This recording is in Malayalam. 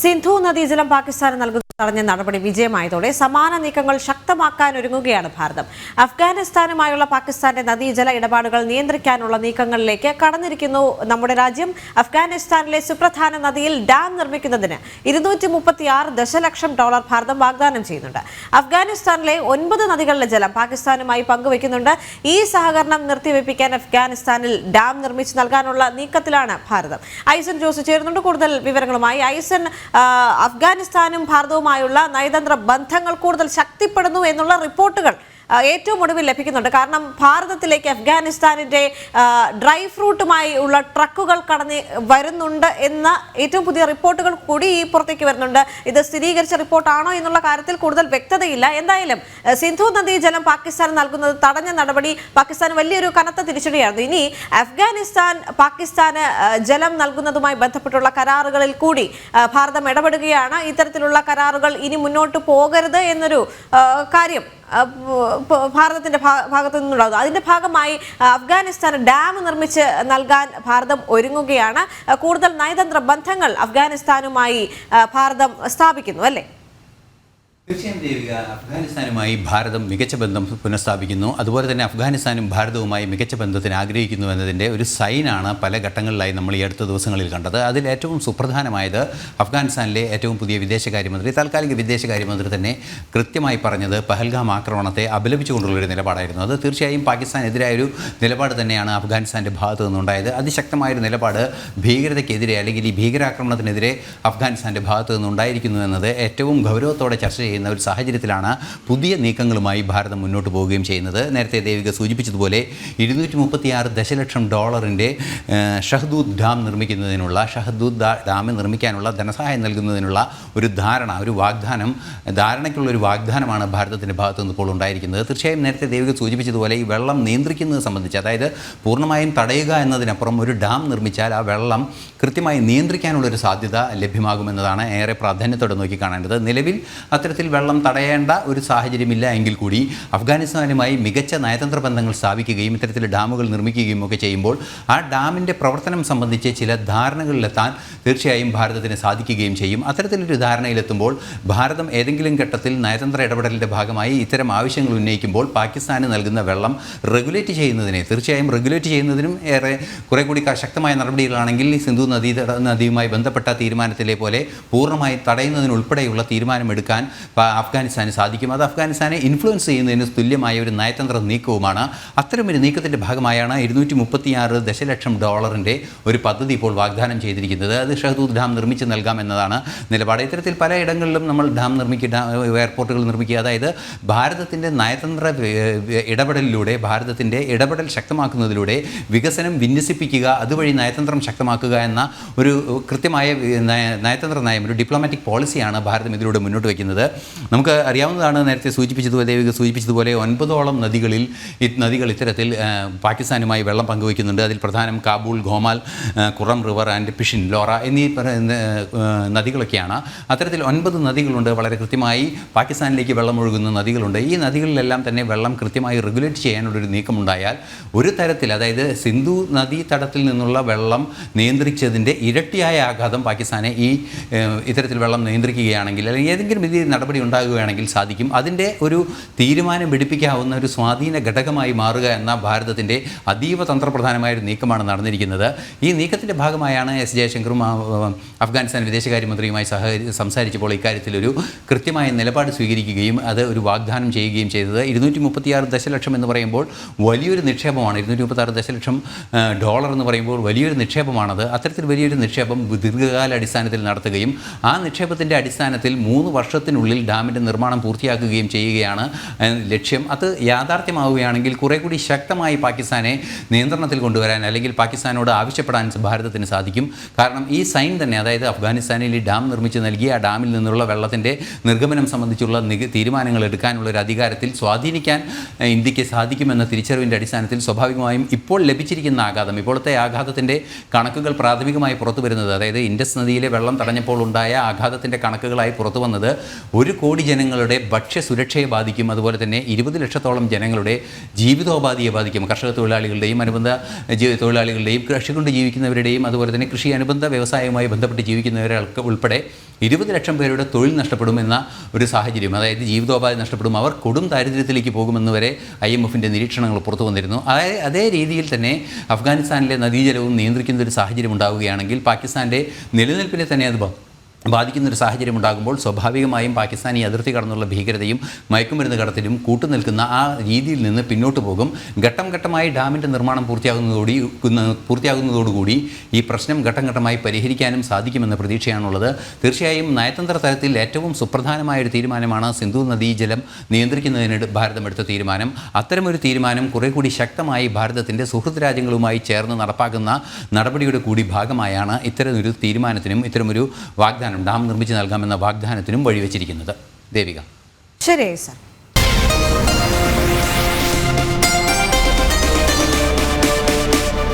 സിന്ധു നദീജലം പാകിസ്ഥാന് നൽകുന്ന തടഞ്ഞ നടപടി വിജയമായതോടെ സമാന നീക്കങ്ങൾ ശക്തമാക്കാൻ ഒരുങ്ങുകയാണ് ഭാരതം. അഫ്ഗാനിസ്ഥാനുമായുള്ള പാകിസ്ഥാന്റെ നദീജല ഇടപാടുകൾ നിയന്ത്രിക്കാനുള്ള നീക്കങ്ങളിലേക്ക് കടന്നിരിക്കുന്നു നമ്മുടെ രാജ്യം. അഫ്ഗാനിസ്ഥാനിലെ സുപ്രധാന നദിയിൽ ഡാം നിർമ്മിക്കുന്നതിന് $236 ദശലക്ഷം ഭാരതം വാഗ്ദാനം ചെയ്യുന്നുണ്ട്. അഫ്ഗാനിസ്ഥാനിലെ 9 നദികളിലെ ജലം പാകിസ്ഥാനുമായി പങ്കുവയ്ക്കുന്നുണ്ട്. ഈ സഹകരണം നിർത്തിവെപ്പിക്കാൻ അഫ്ഗാനിസ്ഥാനിൽ ഡാം നിർമ്മിച്ചു നൽകാനുള്ള നീക്കത്തിലാണ് ഭാരതം. ഐസൻ ജോസ് ചേരുന്നുണ്ട് കൂടുതൽ വിവരങ്ങളുമായി. ഐസൻ, അഫ്ഗാനിസ്ഥാനും ഭാരതവുമായുള്ള നയതന്ത്ര ബന്ധങ്ങൾ കൂടുതൽ ശക്തിപ്പെടുന്നു എന്നുള്ള റിപ്പോർട്ടുകൾ ഏറ്റവും ഒടുവിൽ ലഭിക്കുന്നുണ്ട്. കാരണം ഭാരതത്തിലേക്ക് അഫ്ഗാനിസ്ഥാനിന്റെ ഡ്രൈ ഫ്രൂട്ടുമായി ഉള്ള ട്രക്കുകൾ കടന്ന് വരുന്നുണ്ട് എന്ന ഏറ്റവും പുതിയ റിപ്പോർട്ടുകൾ കൂടി ഈ പുറത്തേക്ക് വരുന്നുണ്ട്. ഇത് സ്ഥിരീകരിച്ച റിപ്പോർട്ടാണോ എന്നുള്ള കാര്യത്തിൽ കൂടുതൽ വ്യക്തതയില്ല. എന്തായാലും സിന്ധു നദീജലം പാകിസ്ഥാൻ നൽകുന്നത് തടഞ്ഞ നടപടി പാകിസ്ഥാൻ വലിയൊരു കനത്ത തിരിച്ചടിയായിരുന്നു. ഇനി അഫ്ഗാനിസ്ഥാൻ പാകിസ്ഥാന് ജലം നൽകുന്നതുമായി ബന്ധപ്പെട്ടുള്ള കരാറുകളിൽ കൂടി ഭാരതം ഇടപെടുകയാണ്. ഇത്തരത്തിലുള്ള കരാറുകൾ ഇനി മുന്നോട്ട് പോകരുത് എന്നൊരു കാര്യം ഭാരതത്തിന്റെ ഭാഗത്തു നിന്നുള്ളത്. അതിന്റെ ഭാഗമായി അഫ്ഗാനിസ്ഥാന് ഡാം നിർമ്മിച്ച് നൽകാൻ ഭാരതം ഒരുങ്ങുകയാണ്. കൂടുതൽ നയതന്ത്ര ബന്ധങ്ങൾ അഫ്ഗാനിസ്ഥാനുമായി ഭാരതം സ്ഥാപിക്കുന്നു, അല്ലേ? തീർച്ചയായും ദേവിക, അഫ്ഗാനിസ്ഥാനുമായി ഭാരതം മികച്ച ബന്ധം പുനഃസ്ഥാപിക്കുന്നു. അതുപോലെ തന്നെ അഫ്ഗാനിസ്ഥാനും ഭാരതവുമായി മികച്ച ബന്ധത്തിന് ആഗ്രഹിക്കുന്നു എന്നതിൻ്റെ ഒരു സൈനാണ് പല ഘട്ടങ്ങളിലായി നമ്മൾ ഈ അടുത്ത ദിവസങ്ങളിൽ കണ്ടത്. അതിൽ ഏറ്റവും സുപ്രധാനമായത് അഫ്ഗാനിസ്ഥാനിലെ ഏറ്റവും പുതിയ വിദേശകാര്യമന്ത്രി, താൽക്കാലിക വിദേശകാര്യമന്ത്രി തന്നെ കൃത്യമായി പറഞ്ഞത് പഹൽഗാം ആക്രമണത്തെ അപലപിച്ചുകൊണ്ടുള്ളൊരു നിലപാടായിരുന്നു. അത് തീർച്ചയായും പാകിസ്ഥാനെതിരായൊരു നിലപാട് തന്നെയാണ് അഫ്ഗാനിസ്ഥാൻ്റെ ഭാഗത്തു നിന്നുണ്ടായത്. അതിശക്തമായൊരു നിലപാട് ഭീകരതയ്ക്കെതിരെ അല്ലെങ്കിൽ ഈ ഭീകരാക്രമണത്തിനെതിരെ അഫ്ഗാനിസ്ഥാൻ്റെ ഭാഗത്തു നിന്നുണ്ടായിരിക്കുന്നു എന്നത് ഏറ്റവും ഗൗരവത്തോടെ ചർച്ച ചെയ്യുന്ന ഒരു സാഹചര്യത്തിലാണ് പുതിയ നീക്കങ്ങളുമായി ഭാരതം മുന്നോട്ട് പോവുകയും ചെയ്യുന്നത്. നേരത്തെ ദേവിക സൂചിപ്പിച്ചതുപോലെ $236 ദശലക്ഷം ഷഹദൂദ് ഡാം നിർമ്മിക്കുന്നതിനുള്ള ഡാം നിർമ്മിക്കാനുള്ള ധനസഹായം നൽകുന്നതിനുള്ള ഒരു ധാരണയ്ക്കുള്ളൊരു വാഗ്ദാനമാണ് ഭാരതത്തിൻ്റെ ഭാഗത്തു നിന്ന് ഇപ്പോൾ ഉണ്ടായിരിക്കുന്നത്. തീർച്ചയായും നേരത്തെ ദേവിക സൂചിപ്പിച്ചതുപോലെ ഈ വെള്ളം നിയന്ത്രിക്കുന്നത് സംബന്ധിച്ച്, അതായത് പൂർണ്ണമായും തടയുക എന്നതിനപ്പുറം ഒരു ഡാം നിർമ്മിച്ചാൽ ആ വെള്ളം കൃത്യമായി നിയന്ത്രിക്കാനുള്ളൊരു സാധ്യത ലഭ്യമാകുമെന്നതാണ് ഏറെ പ്രാധാന്യത്തോടെ നോക്കിക്കാണേണ്ടത്. നിലവിൽ അത്തരത്തിൽ വെള്ളം തടയേണ്ട ഒരു സാഹചര്യമില്ല എങ്കിൽ കൂടി അഫ്ഗാനിസ്ഥാനുമായി മികച്ച നയതന്ത്ര ബന്ധങ്ങൾ സ്ഥാപിക്കുകയും ഇത്തരത്തിൽ ഡാമുകൾ നിർമ്മിക്കുകയും ഒക്കെ ചെയ്യുമ്പോൾ ആ ഡാമിൻ്റെ പ്രവർത്തനം സംബന്ധിച്ച് ചില ധാരണകളിലെത്താൻ തീർച്ചയായും ഭാരതത്തിന് സാധിക്കുകയും ചെയ്യും. അത്തരത്തിലൊരു ധാരണയിലെത്തുമ്പോൾ ഭാരതം ഏതെങ്കിലും ഘട്ടത്തിൽ നയതന്ത്ര ഇടപെടലിൻ്റെ ഭാഗമായി ഇത്തരം ആവശ്യങ്ങൾ ഉന്നയിക്കുമ്പോൾ പാകിസ്ഥാന് നൽകുന്ന വെള്ളം റെഗുലേറ്റ് ചെയ്യുന്നതിനും ഏറെ കുറെ കൂടി ശക്തമായ നടപടികളാണെങ്കിൽ സിന്ധു നദിയുമായി ബന്ധപ്പെട്ട തീരുമാനത്തിലെ പോലെ പൂർണ്ണമായി തടയുന്നതിനുൾപ്പെടെയുള്ള തീരുമാനമെടുക്കാൻ അഫ്ഗാനിസ്ഥാന് സാധിക്കും. അത് അഫ്ഗാനിസ്ഥാനെ ഇൻഫ്ലുവൻസ് ചെയ്യുന്നതിന് തുല്യമായ ഒരു നയതന്ത്ര നീക്കവുമാണ്. അത്തരമൊരു നീക്കത്തിൻ്റെ ഭാഗമായാണ് $236 ദശലക്ഷം ഒരു പദ്ധതി ഇപ്പോൾ വാഗ്ദാനം ചെയ്തിരിക്കുന്നത്. അത് ഷഹദൂദ് ഡാം നിർമ്മിച്ച് നൽകാമെന്നതാണ് നിലപാട്. ഇത്തരത്തിൽ പലയിടങ്ങളിലും നമ്മൾ എയർപോർട്ടുകൾ നിർമ്മിക്കുക, അതായത് ഭാരതത്തിൻ്റെ നയതന്ത്ര ഇടപെടലിലൂടെ, ഭാരതത്തിൻ്റെ ഇടപെടൽ ശക്തമാക്കുന്നതിലൂടെ വികസനം വിന്യസിപ്പിക്കുക, അതുവഴി നയതന്ത്രം ശക്തമാക്കുക എന്ന ഒരു കൃത്യമായ നയതന്ത്ര നയം, ഒരു ഡിപ്ലോമാറ്റിക് പോളിസിയാണ് ഭാരതം ഇതിലൂടെ മുന്നോട്ട് വയ്ക്കുന്നത്. നമുക്ക് അറിയാവുന്നതാണ്, നേരത്തെ സൂചിപ്പിച്ചതുപോലെ 9ഓളം നദികൾ ഇത്തരത്തിൽ പാകിസ്ഥാനുമായി വെള്ളം പങ്കുവയ്ക്കുന്നുണ്ട്. അതിൽ പ്രധാനം കാബൂൾ, ഘോമാൽ, കുറം റിവർ ആൻഡ് പിഷിൻ, ലോറ എന്നീ നദികളൊക്കെയാണ്. അത്തരത്തിൽ 9 നദികളുണ്ട്. വളരെ കൃത്യമായി പാകിസ്ഥാനിലേക്ക് വെള്ളം ഒഴുകുന്ന നദികളുണ്ട്. ഈ നദികളിലെല്ലാം തന്നെ വെള്ളം കൃത്യമായി റെഗുലേറ്റ് ചെയ്യാനുള്ളൊരു നീക്കമുണ്ടായാൽ ഒരു തരത്തിൽ, അതായത് സിന്ധു നദീതടത്തിൽ നിന്നുള്ള വെള്ളം നിയന്ത്രിച്ചതിൻ്റെ ഇരട്ടിയായ ആഘാതം പാകിസ്ഥാനെ ഇത്തരത്തിൽ വെള്ളം നിയന്ത്രിക്കുകയാണെങ്കിൽ അല്ലെങ്കിൽ ഏതെങ്കിലും രീതിയിൽ നടപടി ഉണ്ടാകുകയാണെങ്കിൽ സാധിക്കും. അതിൻ്റെ ഒരു തീരുമാനം എടുപ്പിക്കാവുന്ന ഒരു സ്വാധീന ഘടകമായി മാറുക എന്ന ഭാരതത്തിൻ്റെ അതീവ തന്ത്രപ്രധാനമായൊരു നീക്കമാണ് നടന്നിരിക്കുന്നത്. ഈ നീക്കത്തിൻ്റെ ഭാഗമായാണ് എസ് ജയശങ്കറും അഫ്ഗാനിസ്ഥാൻ വിദേശകാര്യമന്ത്രിയുമായി സംസാരിച്ചപ്പോൾ ഇക്കാര്യത്തിൽ ഒരു കൃത്യമായ നിലപാട് സ്വീകരിക്കുകയും അത് ഒരു വാഗ്ദാനം ചെയ്യുകയും ചെയ്തത്. $236 ദശലക്ഷം എന്ന് പറയുമ്പോൾ വലിയൊരു നിക്ഷേപമാണ്. $236 ദശലക്ഷം എന്ന് പറയുമ്പോൾ വലിയൊരു നിക്ഷേപമാണത്. അത്തരത്തിൽ വലിയൊരു നിക്ഷേപം ദീർഘകാല അടിസ്ഥാനത്തിൽ നടത്തുകയും ആ നിക്ഷേപത്തിൻ്റെ അടിസ്ഥാനത്തിൽ 3 വർഷത്തിനുള്ളിൽ ഡാമിൻ്റെ നിർമ്മാണം പൂർത്തിയാക്കുകയും ചെയ്യുകയാണ് ലക്ഷ്യം. അത് യാഥാർത്ഥ്യമാവുകയാണെങ്കിൽ കുറെ കൂടി ശക്തമായി പാകിസ്ഥാനെ നിയന്ത്രണത്തിൽ കൊണ്ടുവരാൻ അല്ലെങ്കിൽ പാകിസ്ഥാനോട് ആവശ്യപ്പെടാൻ ഭാരതത്തിന് സാധിക്കും. കാരണം ഈ സൈൻ തന്നെ, അതായത് അഫ്ഗാനിസ്ഥാനിൽ ഈ ഡാം നിർമ്മിച്ച് നൽകി ആ ഡാമിൽ നിന്നുള്ള വെള്ളത്തിൻ്റെ നിർഗമനം സംബന്ധിച്ചുള്ള തീരുമാനങ്ങൾ എടുക്കാനുള്ള ഒരു അധികാരത്തിൽ സ്വാധീനിക്കാൻ ഇന്ത്യക്ക് സാധിക്കുമെന്ന തിരിച്ചറിവിൻ്റെ അടിസ്ഥാനത്തിൽ സ്വാഭാവികമായും ഇപ്പോൾ ലഭിച്ചിരിക്കുന്ന ആഘാതം, ഇപ്പോഴത്തെ ആഘാതത്തിൻ്റെ കണക്കുകൾ പ്രാഥമികമായി പുറത്തു വരുന്നത്, അതായത് ഇൻഡസ് നദിയിലെ വെള്ളം തടഞ്ഞപ്പോൾ ഉണ്ടായ ആഘാതത്തിൻ്റെ കണക്കുകളായി പുറത്തു വന്നത് ഒരു 1 കോടി ജനങ്ങളുടെ ഭക്ഷ്യസുരക്ഷയെ ബാധിക്കും. അതുപോലെ തന്നെ 20 ലക്ഷത്തോളം ജനങ്ങളുടെ ജീവിതോപാധിയെ ബാധിക്കും. കർഷക തൊഴിലാളികളുടെയും അനുബന്ധ തൊഴിലാളികളുടെയും കൃഷി കൊണ്ട് ജീവിക്കുന്നവരുടെയും അതുപോലെ തന്നെ കൃഷി അനുബന്ധ വ്യവസായവുമായി ബന്ധപ്പെട്ട് ജീവിക്കുന്നവർക്ക് ഉൾപ്പെടെ 20 ലക്ഷം പേരുടെ തൊഴിൽ നഷ്ടപ്പെടുമെന്ന ഒരു സാഹചര്യം, അതായത് ജീവിതോപാധി നഷ്ടപ്പെടും, അവർ കൊടും ദാരിദ്ര്യത്തിലേക്ക് പോകുമെന്ന് വരെ IMFിൻ്റെ നിരീക്ഷണങ്ങൾ പുറത്തു വന്നിരുന്നു. അതേ രീതിയിൽ തന്നെ അഫ്ഗാനിസ്ഥാനിലെ നദീജലവും നിയന്ത്രിക്കുന്ന ഒരു സാഹചര്യം ഉണ്ടാവുകയാണെങ്കിൽ പാകിസ്ഥാൻ്റെ നിലനിൽപ്പിനെ തന്നെ അത് ബാധിക്കുന്നൊരു സാഹചര്യം ഉണ്ടാകുമ്പോൾ സ്വാഭാവികമായും പാകിസ്ഥാൻ ഈ അതിർത്തി കടന്നുള്ള ഭീകരതയും മയക്കുമരുന്ന് കടത്തിലും കൂട്ടുനിൽക്കുന്ന ആ രീതിയിൽ നിന്ന് പിന്നോട്ട് പോകും. ഘട്ടം ഘട്ടമായി ഡാമിൻ്റെ നിർമ്മാണം പൂർത്തിയാകുന്നതോടുകൂടി ഈ പ്രശ്നം ഘട്ടം ഘട്ടമായി പരിഹരിക്കാനും സാധിക്കുമെന്ന പ്രതീക്ഷയാണുള്ളത്. തീർച്ചയായും നയതന്ത്ര തലത്തിൽ ഏറ്റവും സുപ്രധാനമായൊരു തീരുമാനമാണ് സിന്ധു നദീജലം നിയന്ത്രിക്കുന്നതിന് ഭാരതം എടുത്ത തീരുമാനം. അത്തരമൊരു തീരുമാനം കുറെ കൂടി ശക്തമായി ഭാരതത്തിൻ്റെ സുഹൃത്ത് രാജ്യങ്ങളുമായി ചേർന്ന് നടപ്പാക്കുന്ന നടപടിയുടെ കൂടി ഭാഗമായാണ് ഇത്തരമൊരു തീരുമാനത്തിനും ഇത്തരമൊരു വാഗ്ദാനം ഡാം നിർമ്മിച്ച് നൽകാമെന്ന വാഗ്ദാനത്തിനും വഴിവെച്ചിരിക്കുന്നത്. ദേവിക. ശരി സർ.